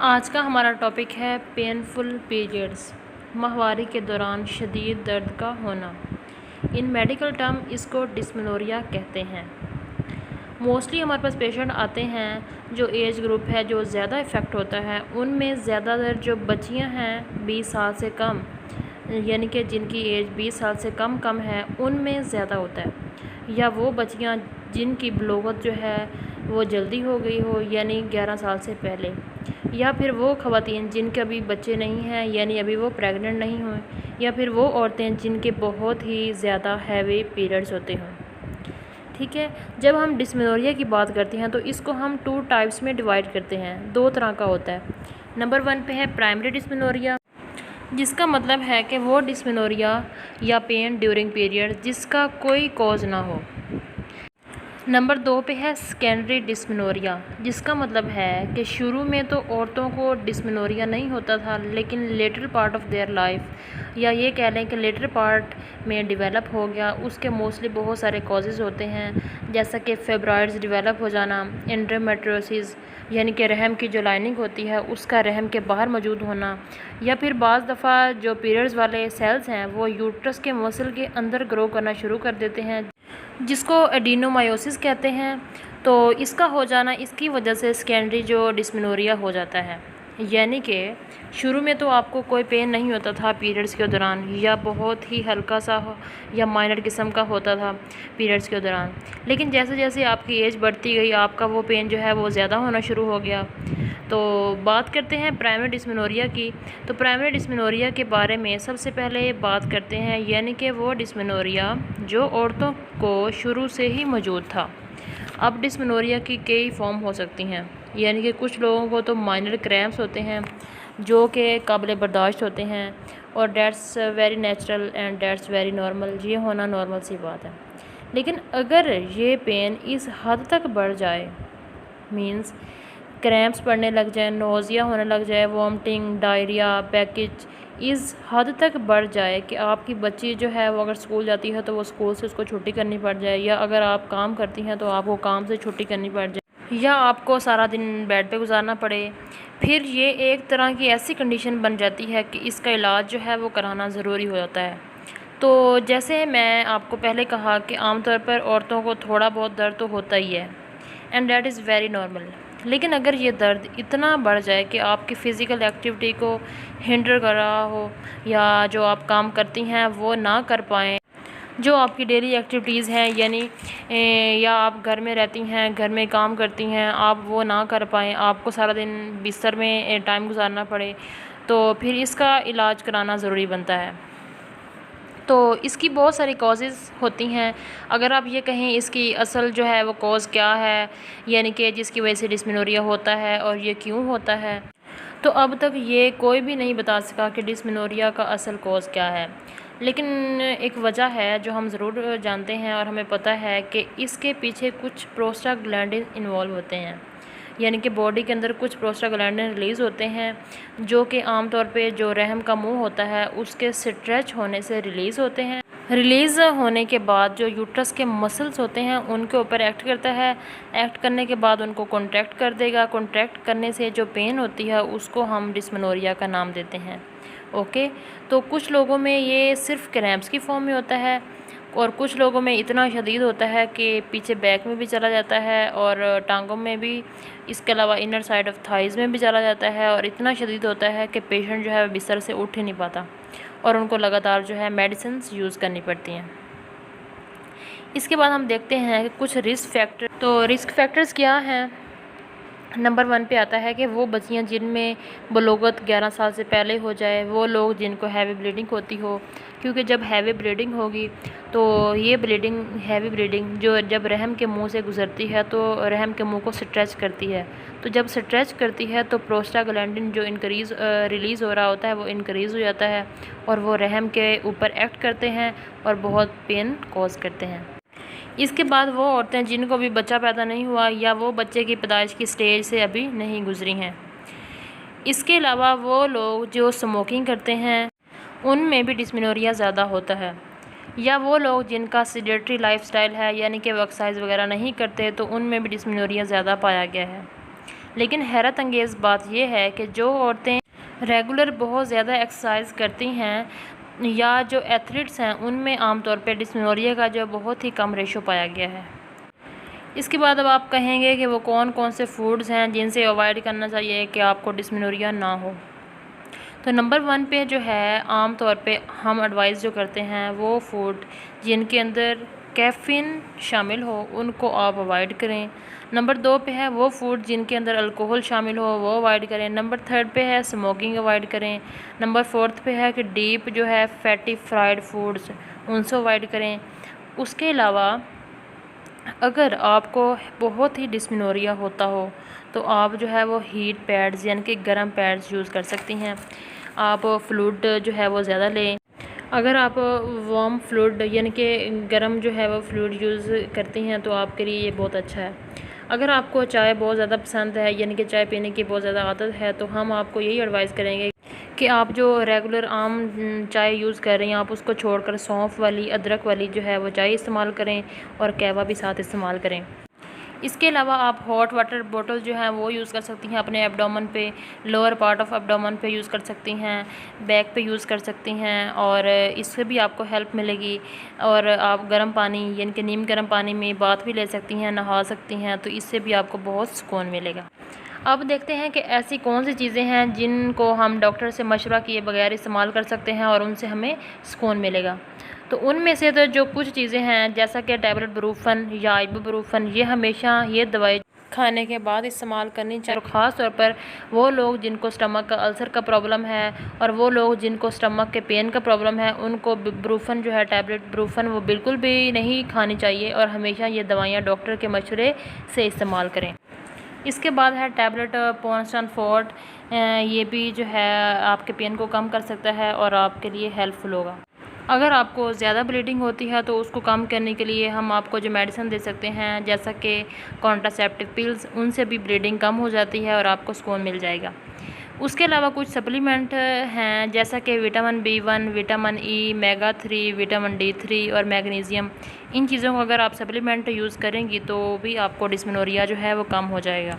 आज का हमारा टॉपिक है पेनफुल पीरियड्स, माहवारी के दौरान शदीद दर्द का होना। इन मेडिकल टर्म इसको डिस्मेनोरिया कहते हैं। मोस्टली हमारे पास पेशेंट आते हैं जो एज ग्रुप है जो ज़्यादा इफ़ेक्ट होता है, उनमें ज़्यादातर जो बच्चियां हैं 20 साल से कम, यानी कि जिनकी एज 20 साल से कम है, उनमें ज़्यादा होता है। या वो बच्चियां जिनकी बलोगत जो है वो जल्दी हो गई हो, यानी 11 साल से पहले, या फिर वो ख़वातीन जिनके अभी बच्चे नहीं हैं, यानी अभी वो प्रेग्नेंट नहीं हुए, या फिर वो औरतें जिनके बहुत ही ज़्यादा हैवी पीरियड्स होते हों। ठीक है, जब हम डिस्मेनोरिया की बात करते हैं तो इसको हम 2 टाइप्स में डिवाइड करते हैं, 2 तरह का होता है। नंबर 1 पे है प्राइमरी डिस्मेनोरिया, जिसका मतलब है कि वो डिस्मेनोरिया या पेन ड्यूरिंग पीरियड जिसका कोई कॉज ना हो। नंबर 2 पे है सेकेंडरी डिस्मेनोरिया, जिसका मतलब है कि शुरू में तो औरतों को डिस्मेनोरिया नहीं होता था, लेकिन later part of their life, या ये कह लें कि लेटर पार्ट में डेवलप हो गया। उसके मोस्टली बहुत सारे कॉजेज़ होते हैं, जैसा कि फेब्रॉइड्स डेवलप हो जाना, एंडोमेट्रियोसिस यानी कि रहम की जो लाइनिंग होती है उसका रहम के बाहर मौजूद होना, या फिर बाज़ दफ़ा जो पीरियड्स वाले सेल्स हैं वो यूट्रस के मसल के अंदर ग्रो करना शुरू कर देते हैं, जिसको एडिनोमायोसिस कहते हैं। तो इसका हो जाना, इसकी वजह से सेकेंडरी जो डिस्मेनोरिया हो जाता है। यानी कि शुरू में तो आपको कोई पेन नहीं होता था पीरियड्स के दौरान, या बहुत ही हल्का सा या माइनर किस्म का होता था पीरियड्स के दौरान, लेकिन जैसे जैसे आपकी एज बढ़ती गई आपका वो पेन जो है वो ज़्यादा होना शुरू हो गया। तो बात करते हैं प्राइमरी डिस्मेनोरिया की। तो प्राइमरी डिस्मेनोरिया के बारे में सबसे पहले बात करते हैं, यानी कि वो डिस्मेनोरिया जो औरतों को शुरू से ही मौजूद था। अब डिस्मेनोरिया की कई फॉर्म हो सकती हैं, यानी कि कुछ लोगों को तो माइनर क्रैम्प्स होते हैं जो कि काबिल बर्दाश्त होते हैं, और that's very natural and that's very normal, ये होना नॉर्मल सी बात है। लेकिन अगर ये पेन इस हद तक बढ़ जाए, मींस क्रैम्प्स पड़ने लग जाए, नोज़िया होने लग जाए, वॉमिटिंग, डायरिया, पैकेज इस हद तक बढ़ जाए कि आपकी बच्ची जो है वो अगर स्कूल जाती है तो वो स्कूल से उसको छुट्टी करनी पड़ जाए, या अगर आप काम करती हैं तो आपको काम से छुट्टी करनी पड़ जाए, या आपको सारा दिन बेड पे गुजारना पड़े, फिर ये एक तरह की ऐसी कंडीशन बन जाती है कि इसका इलाज जो है वो कराना ज़रूरी हो जाता है। तो जैसे मैं आपको पहले कहा कि आमतौर पर औरतों को थोड़ा बहुत दर्द तो होता ही है, and that is very normal. लेकिन अगर ये दर्द इतना बढ़ जाए कि आपकी फ़िज़िकल एक्टिविटी को हिंडर कर रहा हो, या जो आप काम करती हैं वो ना कर पाएँ, जो आपकी डेली एक्टिविटीज़ हैं, यानी या आप घर में रहती हैं, घर में काम करती हैं, आप वो ना कर पाएँ, आपको सारा दिन बिस्तर में टाइम गुजारना पड़े, तो फिर इसका इलाज कराना ज़रूरी बनता है। तो इसकी बहुत सारी कॉजेज़ होती हैं। अगर आप ये कहें इसकी असल जो है वो कॉज़ क्या है, यानी कि जिसकी वजह से डिस्मेनोरिया होता है और ये क्यों होता है, तो अब तक ये कोई भी नहीं बता सका कि डिस्मेनोरिया का असल कॉज़ क्या है। लेकिन एक वजह है जो हम ज़रूर जानते हैं, और हमें पता है कि इसके पीछे कुछ प्रोस्टाग्लैंडिन इन्वॉल्व होते हैं, यानी कि बॉडी के अंदर कुछ प्रोस्टाग्लैंडिन रिलीज़ होते हैं, जो कि आमतौर पे जो रहम का मुंह होता है उसके स्ट्रेच होने से रिलीज़ होते हैं। रिलीज़ होने के बाद जो यूट्रस के मसल्स होते हैं उनके ऊपर एक्ट करता है, एक्ट करने के बाद उनको कॉन्ट्रैक्ट कर देगा, कॉन्ट्रैक्ट करने से जो पेन होती है उसको हम डिस्मेनोरिया का नाम देते हैं। ओके, तो कुछ लोगों में ये सिर्फ क्रैम्प्स की फॉर्म में होता है, और कुछ लोगों में इतना शदीद होता है कि पीछे बैक में भी चला जाता है, और टांगों में भी, इसके अलावा इनर साइड ऑफ थाइज़ में भी चला जाता है, और इतना शदीद होता है कि पेशेंट जो है बिस्तर से उठ ही नहीं पाता, और उनको लगातार जो है मेडिसिन्स यूज़ करनी पड़ती हैं। इसके बाद हम देखते हैं कि कुछ रिस्क फैक्टर। तो रिस्क फैक्टर्स क्या हैं? नंबर 1 पे आता है कि वो बच्चियां जिनमें बलोगत 11 साल से पहले हो जाए, वो लोग जिनको हैवी ब्लीडिंग होती हो, क्योंकि जब हैवी ब्लीडिंग होगी तो ये ब्लीडिंग, हैवी ब्लीडिंग जो जब रहम के मुंह से गुजरती है तो रहम के मुंह को स्ट्रेच करती है, तो जब स्ट्रेच करती है तो प्रोस्टाग्लैंडिन जो रिलीज़ हो रहा होता है वो इनक्रीज़ हो जाता है, और वो रहम के ऊपर एक्ट करते हैं और बहुत पेन कॉज करते हैं। इसके बाद वो औरतें जिनको भी बच्चा पैदा नहीं हुआ, या वो बच्चे की पैदाइश की स्टेज से अभी नहीं गुजरी हैं। इसके अलावा वो लोग जो स्मोकिंग करते हैं उनमें भी डिस्मेनोरिया ज़्यादा होता है, या वो लोग जिनका सेडेंटरी लाइफस्टाइल है, यानी कि वो एक्सरसाइज वगैरह नहीं करते, तो उनमें भी डिस्मेनोरिया ज़्यादा पाया गया है। लेकिन हैरत अंगेज़ बात यह है कि जो औरतें रेगुलर बहुत ज़्यादा एक्सरसाइज करती हैं या जो एथलीट्स हैं, उनमें आमतौर पे डिस्मेनोरिया का जो बहुत ही कम रेशो पाया गया है। इसके बाद अब आप कहेंगे कि वो कौन कौन से फूड्स हैं जिनसे अवॉइड करना चाहिए कि आपको डिस्मेनोरिया ना हो। तो नंबर 1 पे जो है आम तौर पे हम एडवाइस जो करते हैं वो फूड जिनके अंदर कैफ़ीन शामिल हो उनको आप अवॉइड करें। नंबर 2 पे है वो फूड जिनके अंदर अल्कोहल शामिल हो वो अवॉइड करें। नंबर 3 पे है स्मोकिंग अवॉइड करें। नंबर 4 पे है कि डीप जो है फैटी फ्राइड फूड्स उनसे अवॉइड करें। उसके अलावा अगर आपको बहुत ही डिस्मेनोरिया होता हो तो आप जो है वो हीट पैड्स यानी कि गर्म पैड्स यूज़ कर सकती हैं। आप फ्लूइड जो है वो ज़्यादा लें। अगर आप वार्म फ्लूइड यानी कि गर्म जो है वो फ्लूइड यूज़ करती हैं तो आपके लिए ये बहुत अच्छा है। अगर आपको चाय बहुत ज़्यादा पसंद है यानी कि चाय पीने की बहुत ज़्यादा आदत है तो हम आपको यही एडवाइस करेंगे कि आप जो रेगुलर आम चाय यूज़ कर रही हैं आप उसको छोड़कर सौंफ वाली, अदरक वाली जो है वो चाय इस्तेमाल करें और कहवा भी साथ इस्तेमाल करें। इसके अलावा आप हॉट वाटर बॉटल जो है वो यूज़ कर सकती हैं अपने एब्डोमेन पे, लोअर पार्ट ऑफ एब्डोमेन पे यूज़ कर सकती हैं, बैक पे यूज़ कर सकती हैं और इससे भी आपको हेल्प मिलेगी। और आप गर्म पानी यानी कि नीम गर्म पानी में बाथ भी ले सकती हैं, नहा सकती हैं, तो इससे भी आपको बहुत सुकून मिलेगा। अब देखते हैं कि ऐसी कौन सी चीज़ें हैं जिनको हम डॉक्टर से मशवरा किए बगैर इस्तेमाल कर सकते हैं और उनसे हमें सुकून मिलेगा। तो उनमें से तो जो कुछ चीज़ें हैं जैसा कि टैबलेट ब्रूफन या आइबुप्रोफेन, ये हमेशा ये दवाई खाने के बाद इस्तेमाल करनी चाहिए। और ख़ास तौर पर वो लोग जिनको स्टमक का अल्सर का प्रॉब्लम है और वो लोग जिनको स्टमक के पेन का प्रॉब्लम है उनको ब्रूफन जो है टैबलेट ब्रूफन वो बिल्कुल भी नहीं खानी चाहिए और हमेशा ये दवाइयाँ डॉक्टर के मशवरे से इस्तेमाल करें। इसके बाद है टैबलेट पॉन्स्टन फोर्ट, ये भी जो है आपके पेन को कम कर सकता है और आपके लिए हेल्पफुल होगा। अगर आपको ज़्यादा ब्लीडिंग होती है तो उसको कम करने के लिए हम आपको जो मेडिसिन दे सकते हैं जैसा कि कॉन्ट्रासेप्टिव पिल्स, उनसे भी ब्लीडिंग कम हो जाती है और आपको सुकून मिल जाएगा। उसके अलावा कुछ सप्लीमेंट हैं जैसा कि vitamin B1, vitamin E, mega 3, vitamin D3 और मैग्नीशियम। इन चीज़ों को अगर आप सप्लीमेंट यूज़ करेंगी तो भी आपको डिस्मेनोरिया जो है वो कम हो जाएगा।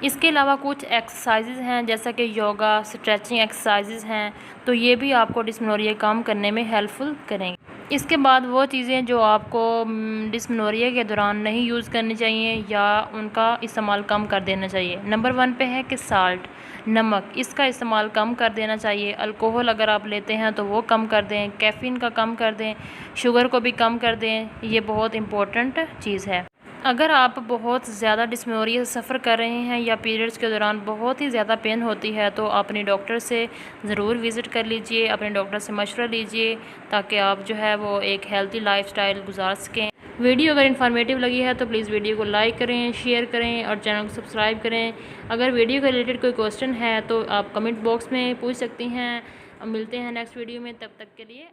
इसके अलावा कुछ एक्सरसाइजेज़ हैं जैसा कि योगा, स्ट्रेचिंग एक्सरसाइजेज़ हैं, तो ये भी आपको डिस्मेनोरिया कम करने में हेल्पफुल करेंगे। इसके बाद वो चीज़ें जो आपको डिस्मेनोरिया के दौरान नहीं यूज़ करनी चाहिए या उनका इस्तेमाल कम कर देना चाहिए। नंबर 1 पे है कि साल्ट, नमक, इसका इस्तेमाल कम कर देना चाहिए। अल्कोहल अगर आप लेते हैं तो वो कम कर दें, कैफ़ीन का कम कर दें, शुगर को भी कम कर दें, ये बहुत इम्पोर्टेंट चीज़ है। अगर आप बहुत ज़्यादा डिस्मेनोरिया से सफ़र कर रहे हैं या पीरियड्स के दौरान बहुत ही ज़्यादा पेन होती है तो अपने डॉक्टर से ज़रूर विज़िट कर लीजिए, अपने डॉक्टर से मशवरा लीजिए ताकि आप जो है वो एक हेल्थी लाइफस्टाइल गुजार सकें। वीडियो अगर इन्फॉर्मेटिव लगी है तो प्लीज़ वीडियो को लाइक करें, शेयर करें और चैनल को सब्सक्राइब करें। अगर वीडियो के रिलेटेड कोई क्वेश्चन है तो आप कमेंट बॉक्स में पूछ सकती हैं। अब मिलते हैं नेक्स्ट वीडियो में, तब तक के लिए